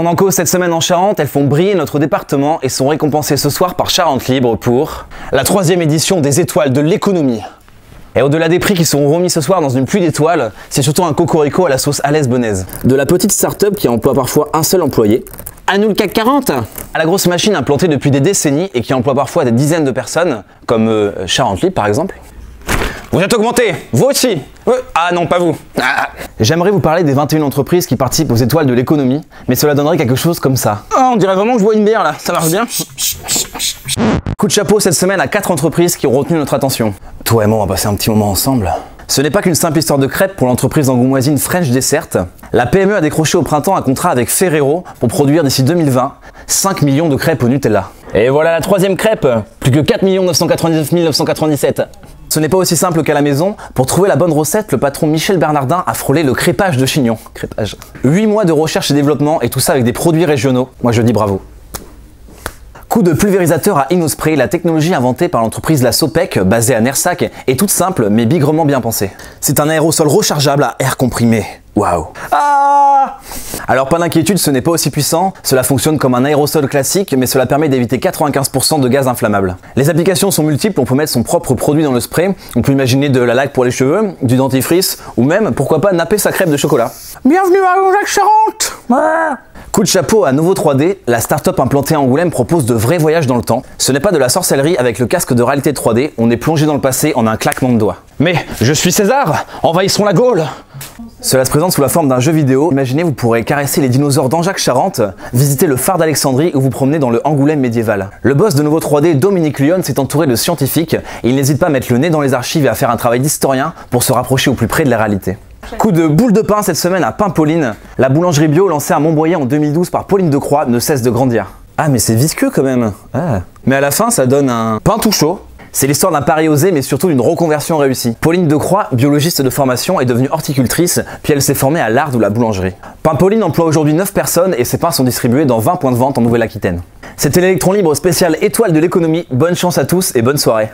on en cause cette semaine en Charente, elles font briller notre département et sont récompensées ce soir par Charente Libre pour la 3e édition des étoiles de l'économie. Et au-delà des prix qui seront remis ce soir dans une pluie d'étoiles, c'est surtout un cocorico à la sauce Alès Bonaise. De la petite start-up qui emploie parfois un seul employé, à nous le CAC 40, à la grosse machine implantée depuis des décennies et qui emploie parfois des dizaines de personnes, comme Charente Libre par exemple. Vous êtes augmenté, vous aussi. Ah non, pas vous. J'aimerais vous parler des 21 entreprises qui participent aux étoiles de l'économie, mais cela donnerait quelque chose comme ça. Oh, on dirait vraiment que je bois une bière là, ça marche bien. Coup de chapeau cette semaine à 4 entreprises qui ont retenu notre attention. Toi et moi, on va passer un petit moment ensemble. Ce n'est pas qu'une simple histoire de crêpes pour l'entreprise angoumoisine French Dessert. La PME a décroché au printemps un contrat avec Ferrero pour produire d'ici 2020 5 millions de crêpes au Nutella. Et voilà la 3e crêpe, plus que 4 999 997. Ce n'est pas aussi simple qu'à la maison. Pour trouver la bonne recette, le patron Michel Bernardin a frôlé le crêpage de chignon. 8 mois de recherche et développement et tout ça avec des produits régionaux. Moi je dis bravo. Coup de pulvérisateur à Innospray, la technologie inventée par l'entreprise La Sopec, basée à Nersac, est toute simple mais bigrement bien pensée. C'est un aérosol rechargeable à air comprimé. Waouh. Ah! Alors pas d'inquiétude, ce n'est pas aussi puissant, cela fonctionne comme un aérosol classique, mais cela permet d'éviter 95% de gaz inflammables. Les applications sont multiples, on peut mettre son propre produit dans le spray, on peut imaginer de la laque pour les cheveux, du dentifrice, ou même, pourquoi pas, napper sa crêpe de chocolat. Bienvenue à Jacques Charente! Ah! Coup de chapeau à Nouveau 3D, la start-up implantée à Angoulême propose de vrais voyages dans le temps. Ce n'est pas de la sorcellerie avec le casque de réalité 3D, on est plongé dans le passé en un claquement de doigts. Mais je suis César, envahissons la Gaule! Cela se présente sous la forme d'un jeu vidéo. Imaginez, vous pourrez caresser les dinosaures d'Anjac-Charente, visiter le phare d'Alexandrie ou vous promener dans le Angoulême médiéval. Le boss de Nouveau 3D, Dominique Lyon, s'est entouré de scientifiques et il n'hésite pas à mettre le nez dans les archives et à faire un travail d'historien pour se rapprocher au plus près de la réalité. Coup de boule de pain cette semaine à Pain Pauline. La boulangerie bio lancée à Montboyer en 2012 par Pauline Decroix ne cesse de grandir. Ah mais c'est visqueux quand même. Ah. Mais à la fin ça donne un pain tout chaud. C'est l'histoire d'un pari osé mais surtout d'une reconversion réussie. Pauline Decroix, biologiste de formation, est devenue horticultrice, puis elle s'est formée à l'art de la boulangerie. Pain Pauline emploie aujourd'hui 9 personnes et ses pains sont distribués dans 20 points de vente en Nouvelle-Aquitaine. C'était l'Électron Libre spécial étoile de l'économie. Bonne chance à tous et bonne soirée.